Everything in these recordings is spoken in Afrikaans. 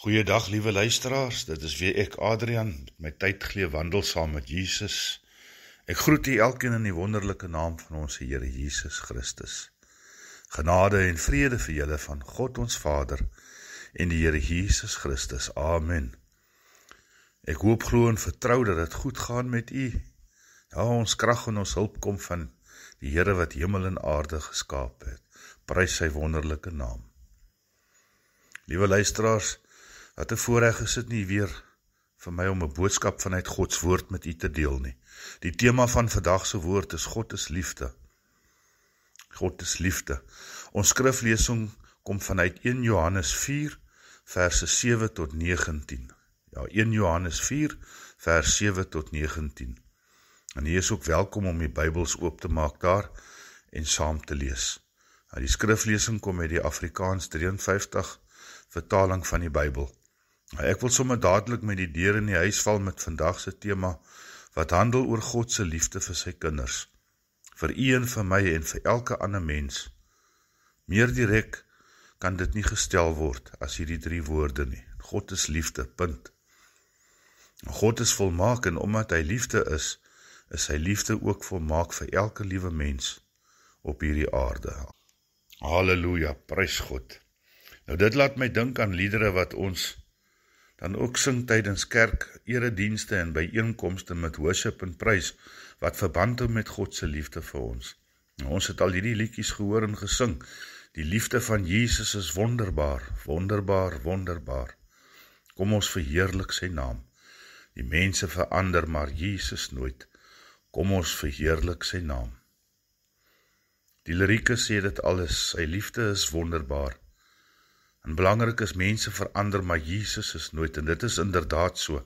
Goeiedag, liewe luisteraars, dit is weer ek, Adrian, met my tyd geleef wandel saam met Jesus. Ek groet u elkeen in die wonderlike naam van ons Here Jesus Christus. Genade en vrede vir julle van God ons Vader en die Here Jesus Christus. Amen. Ek hoop, glo en vertrou dat het goed gaan met u. Ja, ons krag en ons hulp kom van die Here wat hemel en aarde geskaap het. Prys sy wonderlike naam. Liewe luisteraars, wat 'n voorreg is dit nie weer vir my om 'n boodskap vanuit Gods woord met u te deel nie. Die tema van vandag se woord is God is liefde. God is liefde. Ons skriflesing kom vanuit 1 Johannes 4, verse 7 tot 19. Ja, 1 Johannes 4, vers 7 tot 19. En u is ook welkom om die Bybels oop te maak daar en saam te lees. Nou, die skriflesing kom uit die Afrikaans 53 vertaling van die Bybel. Ek wil sommer dadelik met die deur in die huis val met vandagse tema, wat handel oor God se liefde vir sy kinders, vir u en vir my en vir elke ander mens. Meer direk kan dit nie gestel word as hierdie 3 woorde nie. God is liefde, punt. God is volmaak en omdat hy liefde is sy liefde ook volmaak vir elke liewe mens op hierdie aarde. Halleluja, prys God. Nou dit laat my dink aan liedere wat ons dan ook sing tydens kerk, eredienste en byeenkomste met worship en prys, wat verband hou met God se liefde vir ons. Nou, ons het al hierdie liedjies gehoor en gesing. Die liefde van Jesus is wonderbaar, wonderbaar, wonderbaar. Kom ons verheerlik sy naam. Die mense verander, maar Jesus nooit. Kom ons verheerlik sy naam. Die lirieke sê dit alles, sy liefde is wonderbaar. En belangrik is mense verander, maar Jesus is nooit, en dit is inderdaad so.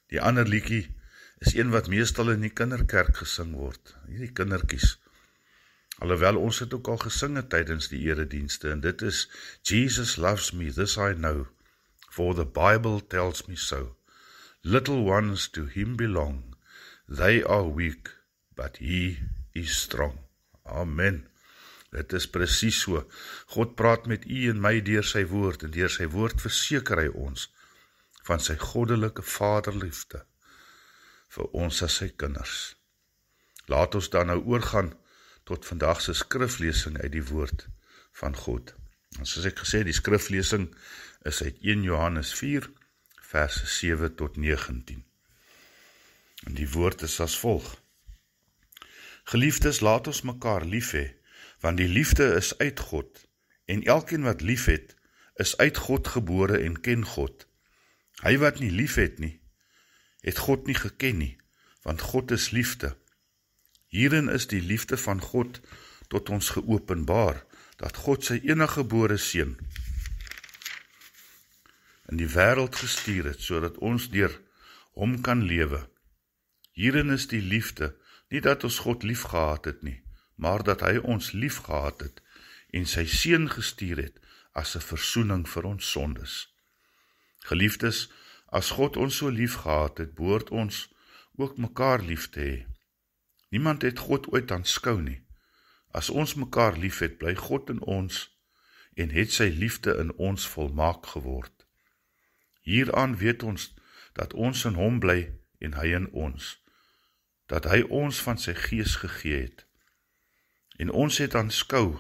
Die ander liedjie is een wat meestal in die kinderkerk gesing word, hierdie kindertjies. Alhoewel ons het ook al gesing het tydens die eredienste, en dit is Jesus loves me, this I know, for the Bible tells me so. Little ones to him belong, they are weak, but he is strong. Amen. Dit is presies so. God praat met u en my deur sy woord, en deur sy woord verseker hy ons van sy goddelike vaderliefde vir ons as sy kinders. Laat ons dan nou oorgaan tot vandag se skriflesing uit die woord van God. En soos ek gesê, die skriflesing is uit 1 Johannes 4, verse 7 tot 19. En die woord is as volg. Geliefdes, laat ons mekaar lief hê, want die liefde is uit God, en elkeen wat lief het, is uit God gebore en ken God. Hy wat nie lief het nie, het God nie geken nie, want God is liefde. Hierin is die liefde van God tot ons geopenbaar, dat God sy eniggebore seun in die wêreld gestuur het, sodat ons deur hom kan lewe. Hierin is die liefde, nie dat ons God lief gehad het nie, maar dat hy ons lief gehad het en sy seun gestuur het as 'n versoening vir ons sondes. Geliefdes, as God ons so lief gehad het, behoort ons ook mekaar lief te hê. Niemand het God ooit aanskou nie. As ons mekaar lief het, bly God in ons en het sy liefde in ons volmaak geword. Hieraan weet ons dat ons in hom bly en hy in ons, dat hy ons van sy gees gegee het. En ons het aanskou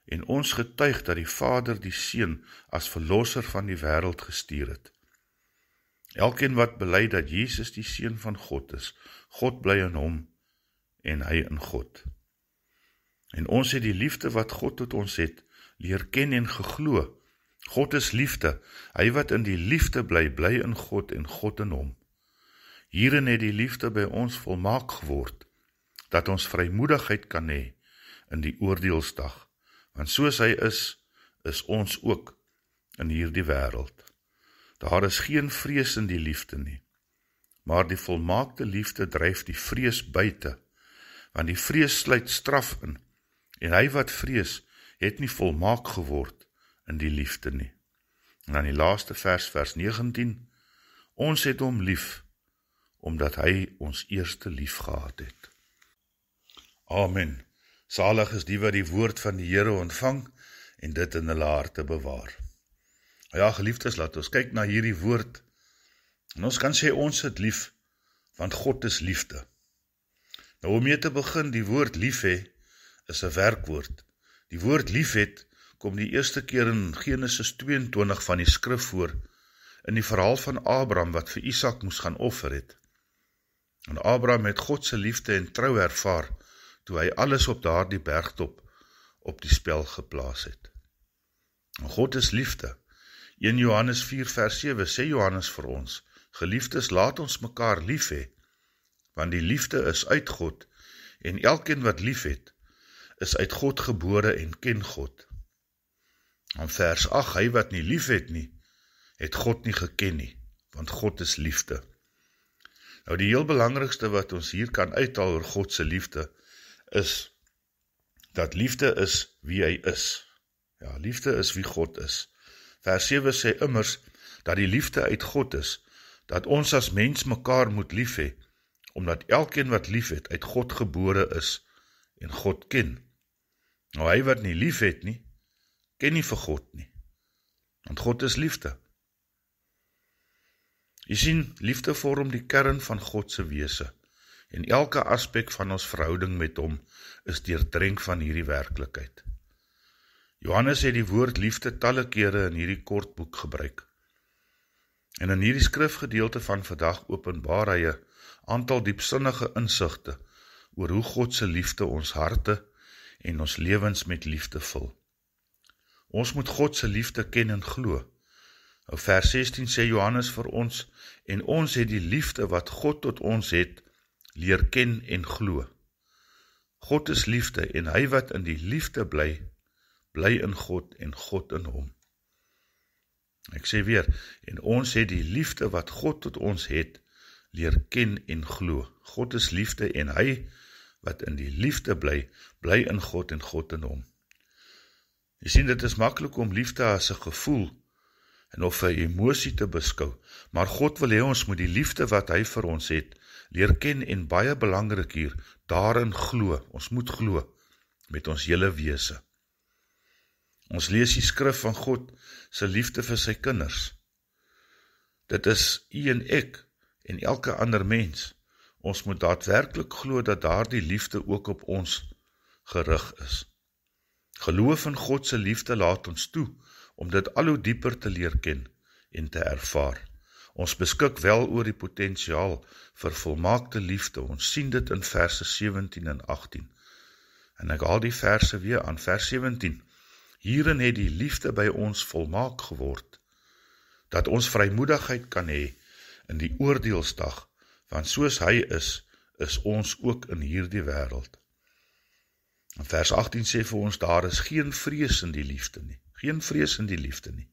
en ons getuig dat die Vader die Seun as verlosser van die wêreld gestuur het. Elkeen wat bely dat Jesus die Seun van God is, God bly in hom en hy in God. En ons het die liefde wat God tot ons het, leer ken en geglo. God is liefde, hy wat in die liefde bly, bly in God en God in hom. Hierin het die liefde by ons volmaak geword, dat ons vrymoedigheid kan hê in die oordeelsdag, want soos hy is ons ook in hierdie wêreld. Daar is geen vrees in die liefde nie, maar die volmaakte liefde dryf die vrees buite, want die vrees sluit straf in, en hy wat vrees, het nie volmaak geword in die liefde nie. En dan die laaste vers 19, ons het hom lief, omdat hy ons eerste lief gehad het. Amen. Salig is die wat die woord van die Here ontvang en dit in hulle harte bewaar. Ja, geliefdes, laat ons kyk na hierdie woord, en ons kan sê ons het lief, want God is liefde. Nou om mee te begin, die woord lief hê, is 'n werkwoord. Die woord liefhet kom die eerste keer in Genesis 22 van die skrif voor, in die verhaal van Abraham wat vir Isak moes gaan offer het. En Abraham het God se liefde en trou ervaar, toe hy alles op daardie bergtop op die spel geplaas het. En God is liefde. 1 Johannes 4 vers 7 sê Johannes vir ons, geliefdes, laat ons mekaar lief hê, want die liefde is uit God, en elkeen wat lief het, is uit God gebore en ken God. En vers 8, hy wat nie lief het nie, het God nie geken nie, want God is liefde. Nou die heel belangrikste wat ons hier kan uithaal oor God se liefde, is, dat liefde is wie hy is. Ja, liefde is wie God is. Vers 7 sê immers, dat die liefde uit God is, dat ons as mens mekaar moet lief hê, omdat elkeen wat lief het, uit God gebore is, en God ken. Nou hy wat nie lief het nie, ken nie vir God nie, want God is liefde. Jy sien, liefde vorm die kern van God se wese, en elke aspek van ons verhouding met hom is deurdrenk van hierdie werklikheid. Johannes het die woord liefde talle kere in hierdie kort boek gebruik. En in hierdie skrifgedeelte van vandag openbaar hy 'n aantal diepsinnige insigte oor hoe God se liefde ons harte en ons lewens met liefde vul. Ons moet God se liefde ken en glo. Nou vers 16 sê Johannes vir ons, en ons het die liefde wat God tot ons het, leer ken en glo. God is liefde, en hy wat in die liefde bly, bly in God en God in hom. Ek sê weer, en ons het die liefde wat God tot ons het, leer ken en glo. God is liefde, en hy wat in die liefde bly, bly in God en God in hom. Jy sien, dit is maklik om liefde as 'n gevoel en of 'n emosie te beskou, maar God wil hê ons moet die liefde wat hy vir ons het, leer ken en baie belangrik hier, daarin glo. Ons moet glo met ons hele wese. Ons lees die skrif van God se liefde vir sy kinders. Dit is u en ek en elke ander mens. Ons moet daadwerklik glo dat daardie liefde ook op ons gerig is. Geloof in God se liefde laat ons toe om dit al hoe dieper te leer ken en te ervaar. Ons beskik wel oor die potensiaal vir volmaakte liefde. Ons sien dit in verse 17 en 18. En ek haal die verse weer aan, vers 17. Hierin het die liefde by ons volmaak geword, dat ons vrymoedigheid kan hê in die oordeelsdag, want soos hy is ons ook in hierdie wêreld. En vers 18 sê vir ons, daar is geen vrees in die liefde nie, geen vrees in die liefde nie,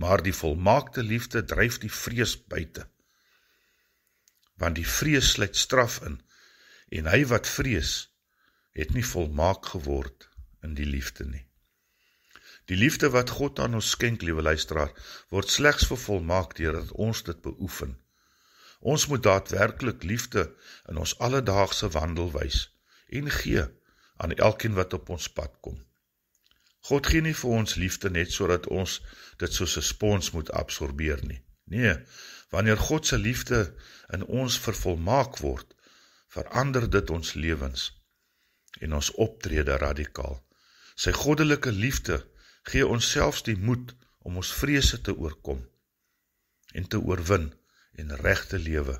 maar die volmaakte liefde dryf die vrees buite, want die vrees sluit straf in, en hy wat vrees, het nie volmaak geword in die liefde nie. Die liefde wat God aan ons skenk, liewe luisteraar, word slegs vervolmaak deurdat ons dit beoefen. Ons moet daadwerklik liefde in ons alledaagse wandel wys en gee aan elkeen wat op ons pad kom. God gee nie vir ons liefde net sodat ons dit soos 'n spons moet absorbeer nie. Nee, wanneer God se liefde in ons vervolmaak word, verander dit ons lewens en ons optrede radikaal. Sy goddelike liefde gee ons selfs die moed om ons vrese te oorkom en te oorwin en reg te lewe.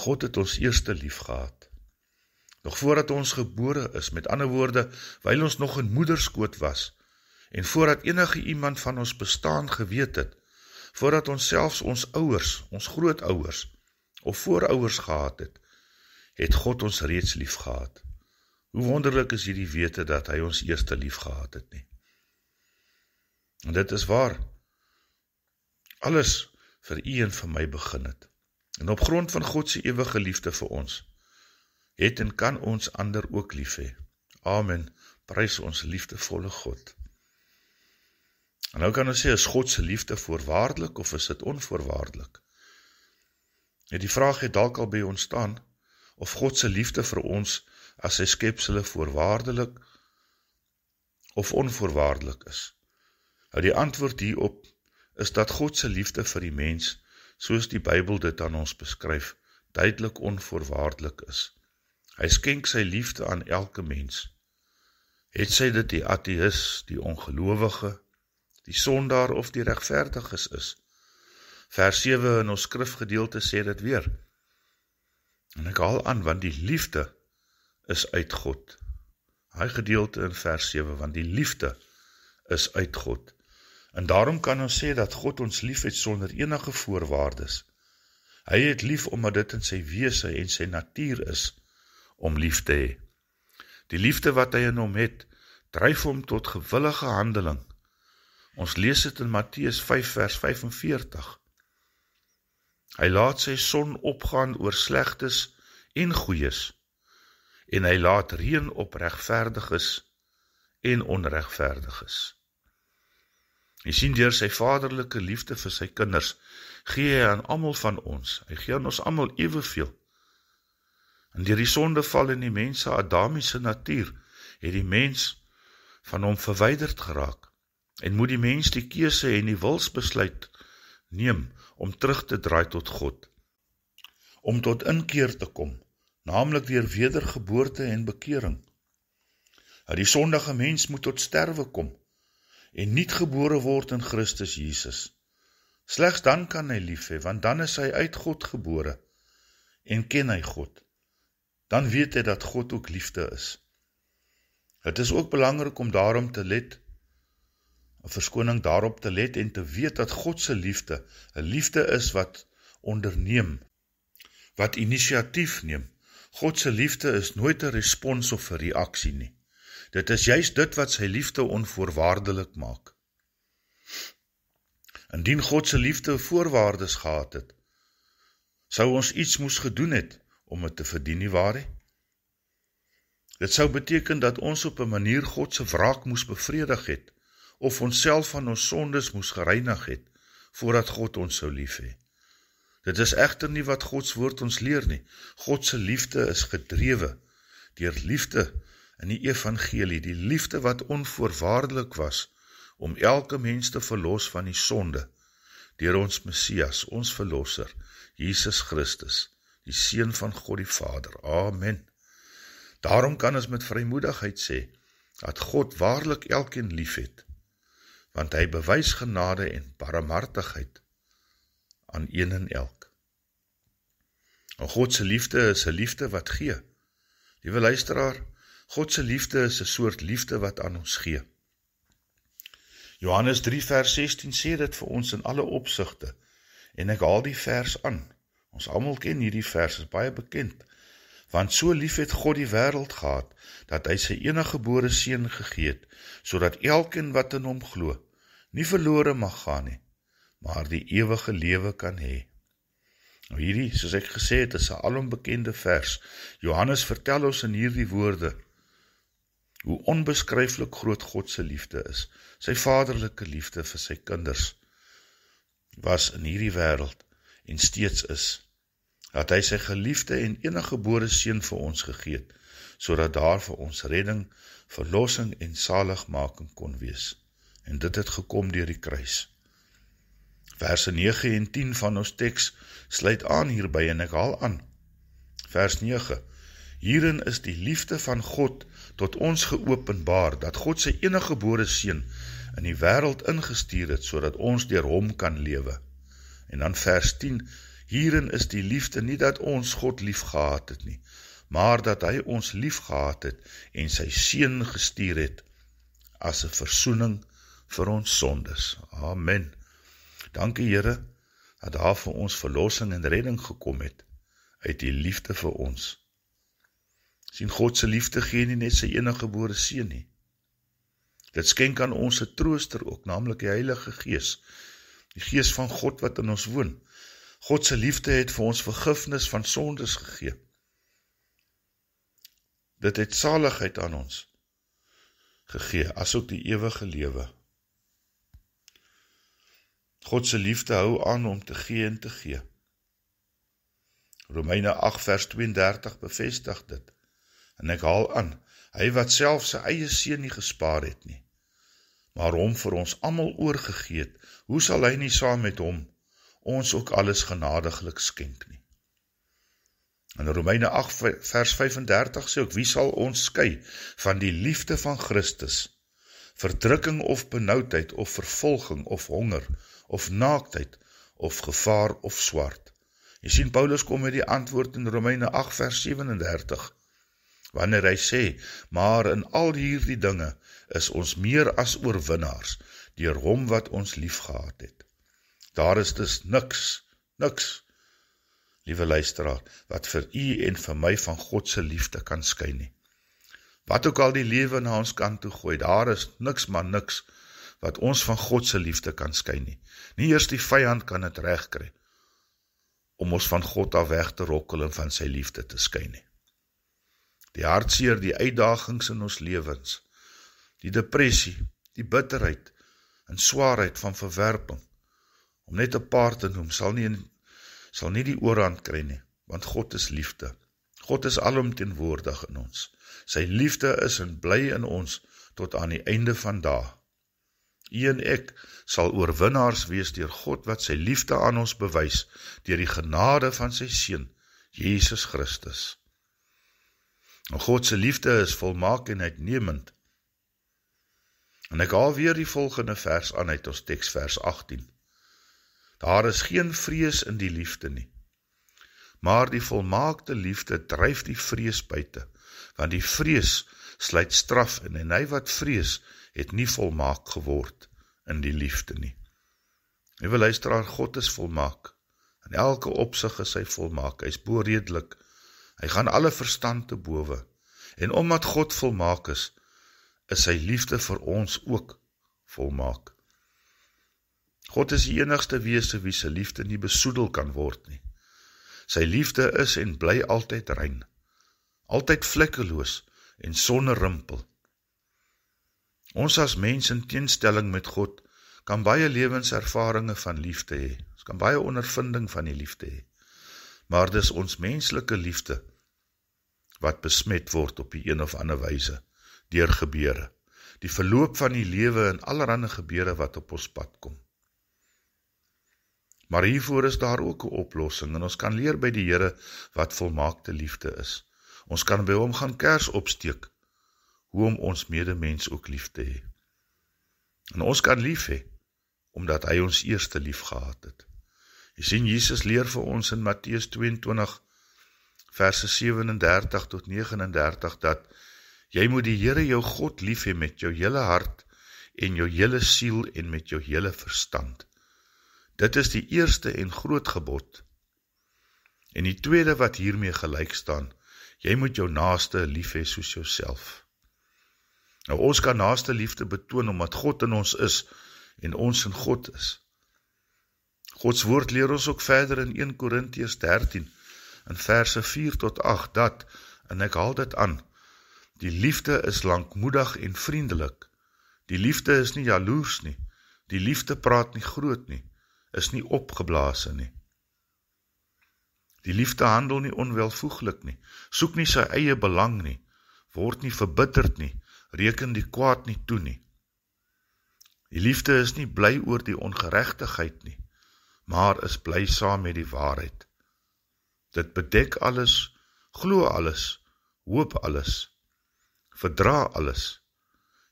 God het ons eerste lief gehad. Nog voordat ons gebore is, met ander woorde, wyl ons nog in moederskoot was, en voordat enige iemand van ons bestaan geweet het, voordat ons selfs ons ouers, ons grootouers, of voorouers gehad het, het God ons reeds lief gehad. Hoe wonderlik is hierdie wete dat hy ons eerste lief gehad het nie. En dit is waar alles vir u en vir my begin het. En op grond van God se ewige liefde vir ons, het en kan ons ander ook lief hê. Amen, prys ons liefdevolle God. En nou kan ons sê, is God se liefde voorwaardelik of is dit onvoorwaardelik? Ja, die vraag het dalk al by ontstaan, of God se liefde vir ons as sy skepsele voorwaardelik of onvoorwaardelik is. Nou die antwoord hierop is dat God se liefde vir die mens, soos die Bybel dit aan ons beskryf, duidelik onvoorwaardelik is. Hy skenk sy liefde aan elke mens. Het sy dit die ateïs, die ongelowige, die sondaar of die regverdiges is. Vers 7 in ons skrifgedeelte sê dit weer. En ek haal aan, want die liefde is uit God. Hy gedeelte in vers 7, want die liefde is uit God. En daarom kan ons sê dat God ons lief het sonder enige voorwaardes. Hy het lief omdat dit in sy wese en sy natuur is om lief te hê. Die liefde wat hy in hom het, dryf hom tot gewillige handeling. Ons lees dit in Matteus 5 vers 45. Hy laat sy son opgaan oor slegtes en goeies, en hy laat reën op regverdiges en onregverdiges. Jy sien deur sy vaderlike liefde vir sy kinders, gee hy aan almal van ons, hy gee aan ons almal eweveel. En deur die sondeval in die mens se adamiese natuur, het die mens van hom verwyderd geraak, en moet die mens die keuse en die wilsbesluit neem, om terug te draai tot God, om tot inkeer te kom, naamlik deur wedergeboorte en bekering. Die sondige mens moet tot sterwe kom, en niet gebore word in Christus Jesus. Slegs dan kan hy lief hê, want dan is hy uit God gebore, en ken hy God. Dan weet hy dat God ook liefde is. Het is ook belangrik om daarop te let en te weet dat God se liefde 'n liefde is wat onderneem, wat inisiatief neem. God se liefde is nooit 'n respons of 'n reaksie nie. Dit is juist dit wat sy liefde onvoorwaardelik maak. Indien God se liefde voorwaardes gehad het, sou ons iets moes gedoen het om het te verdien, nie waar nie? Dit sou beteken dat ons op 'n manier God se wraak moes bevredig het, of onsself van ons sondes moes gereinig het, voordat God ons sou lief hê. Dit is egter nie wat Gods woord ons leer nie. God se liefde is gedrewe deur liefde in die evangelie, die liefde wat onvoorwaardelik was, om elke mens te verlos van die sonde, deur ons Messias, ons verlosser, Jesus Christus, die Seun van God die Vader. Amen. Daarom kan ons met vrymoedigheid sê, dat God waarlik elkeen lief het, want hy bewys genade en barmhartigheid aan een en elk. En God se liefde is 'n liefde wat gee. Liewe luisteraar, God se liefde is 'n soort liefde wat aan ons gee. Johannes 3 vers 16 sê dit vir ons in alle opsigte, en ek haal die vers aan. Ons almal ken hierdie vers, is baie bekend. Want so lief het God die wêreld gehad, dat hy sy eniggebore seun gegee het, sodat elkeen wat in hom glo, nie verlore mag gaan nie, maar die ewige lewe kan hê. Nou hierdie, soos ek gesê het, is 'n alombekende vers. Johannes vertel ons in hierdie woorde, hoe onbeskryflik groot God se liefde is. Sy vaderlike liefde vir sy kinders was in hierdie wêreld en steeds is, dat hy sy geliefde en eniggebore seun vir ons gegee het, sodat daar vir ons redding, verlossing en saligmaking kon wees. En dit het gekom deur die kruis. Verse 9 en 10 van ons teks sluit aan hierby en ek haal aan. Vers 9. Hierin is die liefde van God tot ons geopenbaar, dat God sy eniggebore seun in die wêreld ingestuur het, sodat ons deur hom kan lewe. En dan vers 10. Hierin is die liefde nie dat ons God lief gehad het nie, maar dat hy ons lief gehad het en sy seun gestuur het as 'n versoening vir ons sondes. Amen. Dankie Here, dat daar vir ons verlossing en redding gekom het, uit die liefde vir ons. Sien, God se liefde gee nie net sy eniggebore seun nie. Dit skenk aan ons 'n trooster ook, naamlik die Heilige Gees, die Gees van God wat in ons woon. God se liefde het vir ons vergifnis van sondes gegee. Dit het saligheid aan ons gegee, asook die ewige lewe. God se liefde hou aan om te gee en te gee. Romeine 8 vers 32 bevestig dit. En ek haal aan, hy wat self sy eie seun nie gespaar het nie, maar hom vir ons almal oorgegee het, hoe sal hy nie saam met hom ons ook alles genadiglik skenk nie? In Romeine 8 vers 35 sê ook, wie sal ons skei van die liefde van Christus? Verdrukking of benoudheid, of vervolging, of honger, of naaktheid, of gevaar, of swart. Jy sien, Paulus kom met die antwoord in Romeine 8 vers 37, wanneer hy sê, maar in al hierdie dinge is ons meer as oorwinnaars, deur hom wat ons liefgehad het. Daar is dus niks, liewe luisteraar, wat vir u en vir my van God se liefde kan skei nie. Wat ook al die lewe na ons kant toe gooi, daar is niks wat ons van God se liefde kan skei nie. Nie eers die vyand kan het regkry om ons van God af weg te rokkel en van sy liefde te skei nie. Die hartseer, die uitdagings in ons lewens, die depressie, die bitterheid en swaarheid van verwerping, om net 'n paar te noem, sal nie die oorhand kry nie, want God is liefde. God is alomteenwoordig in ons. Sy liefde is en bly in ons tot aan die einde van dae. U en ek sal oorwinnaars wees deur God wat sy liefde aan ons bewys, deur die genade van sy Seun, Jesus Christus. En God se liefde is volmaak en uitnemend. En ek haal weer die volgende vers aan uit ons teks, vers 18. Daar is geen vrees in die liefde nie, maar die volmaakte liefde dryf die vrees buite, want die vrees sluit straf in, en hy wat vrees, het nie volmaak geword in die liefde nie. Liewe luisteraar, God is volmaak, in elke opsig is hy volmaak, hy is boredelik, hy gaan alle verstand te bowe, en omdat God volmaak is sy liefde vir ons ook volmaak. God is die enigste wese wie sy liefde nie besoedel kan word nie. Sy liefde is en bly altyd rein, altyd vlekkeloos en sonder rimpel. Ons as mens in teenstelling met God kan baie lewenservarings van liefde hê, ons kan baie ondervinding van die liefde hê, maar dis ons menslike liefde wat besmet word op die een of ander wyse, deur gebeure, die verloop van die lewe en allerhande gebeure wat op ons pad kom. Maar hiervoor is daar ook 'n oplossing, en ons kan leer by die Here wat volmaakte liefde is. Ons kan by hom gaan kers opsteek, hoe om ons medemens ook lief te hê. En ons kan lief hê, omdat hy ons eerste lief gehad het. Jy sien, Jesus leer vir ons in Matteus 22, verse 37 tot 39, dat jy moet die Here jou God lief hê met jou hele hart, en jou hele siel, en met jou hele verstand. Dit is die eerste en groot gebod. En die tweede wat hiermee gelyk staan, jy moet jou naaste lief hê soos jouself. Nou, ons kan naaste liefde betoon, omdat God in ons is, en ons in God is. Gods woord leer ons ook verder in 1 Korintiërs 13, in verse 4 tot 8, dat, en ek haal dit aan, die liefde is lankmoedig en vriendelik. Die liefde is nie jaloers nie, die liefde praat nie groot nie, is nie opgeblaase nie. Die liefde handel nie onwelvoeglik nie, soek nie sy eie belang nie, word nie verbitterd nie, reken die kwaad nie toe nie. Die liefde is nie bly oor die ongeregtigheid nie, maar is bly saam met die waarheid. Dit bedek alles, glo alles, hoop alles, verdra alles.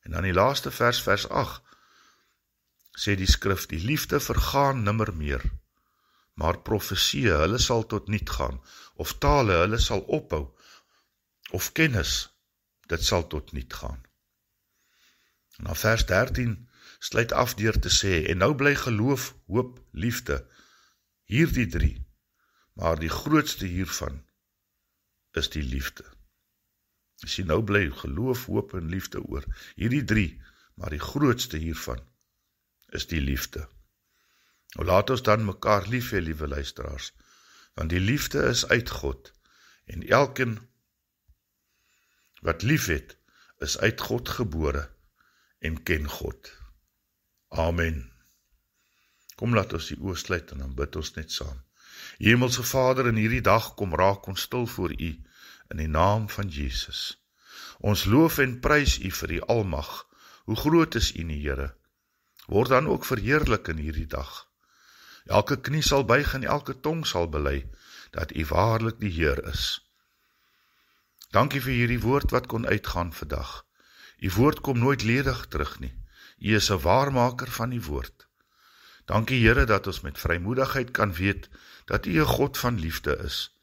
En dan die laaste vers, vers 8, sê die skrif, die liefde vergaan nimmer meer, maar profeseë, hulle sal tot niet gaan, of tale, hulle sal ophou, of kennis, dit sal tot niet gaan. En dan vers 13 sluit af deur te sê, en nou bly geloof, hoop, liefde, hierdie 3, maar die grootste hiervan is die liefde. As jy nou bly geloof, hoop en liefde oor, hierdie 3, maar die grootste hiervan is die liefde. Nou laat ons dan mekaar lief hê, liewe luisteraars, want die liefde is uit God, en elkeen wat lief het, is uit God gebore, en ken God. Amen. Kom, laat ons die oë sluit, en dan bid ons net saam. Hemelse Vader, in hierdie dag kom raak ons stil voor U, in die naam van Jesus. Ons loof en prys U vir die almag, Hoe groot is U nie, Here? Word dan ook verheerlik in hierdie dag. Elke knie sal buig en elke tong sal bely, dat U waarlik die Heer is. Dankie vir hierdie woord wat kon uitgaan vandag. U woord kom nooit ledig terug nie. U is 'n waarmaker van die woord. Dankie Here dat ons met vrymoedigheid kan weet dat U 'n God van liefde is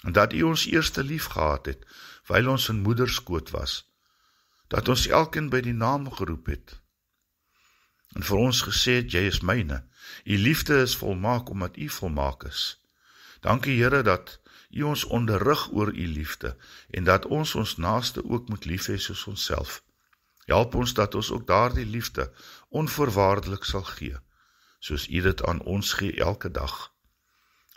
en dat U ons eerste lief gehad het, wyl ons in moederskoot was, dat ons elkeen by die naam geroep het en vir ons gesê het, Jy is myne. U liefde is volmaak omdat U volmaak is. Dankie Here dat U ons onderrig oor U liefde en dat ons naaste ook moet lief hê soos onsself. Help ons dat ons ook daardie liefde onvoorwaardelik sal gee, soos U dit aan ons gee elke dag.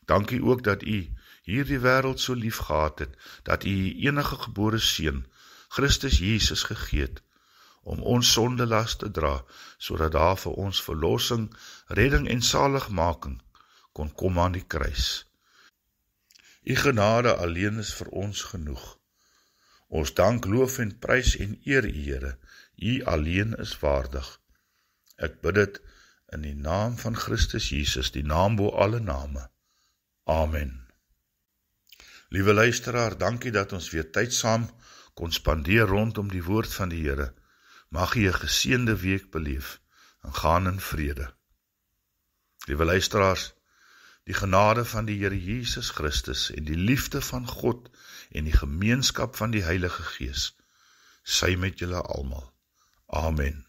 Dankie ook dat U hierdie wêreld so lief gehad het, dat U U enige gebore seun, Christus Jesus gegee het, om ons sondelas te dra, sodat daar vir ons verlossing, redding en zaligmaking kon kom aan die kruis. U genade alleen is vir ons genoeg. Ons dank, loof en prys en eer U, Here. U alleen is waardig. Ek bid dit in die naam van Christus Jesus, die naam bo alle name. Amen. Liewe luisteraar, dankie dat ons weer tyd saam kon spandeer rondom die woord van die Here. Mag U 'n geseënde week beleef en gaan in vrede. Liewe luisteraars, die genade van die Here Jesus Christus en die liefde van God en die gemeenskap van die Heilige Gees, sy met julle almal. Amen.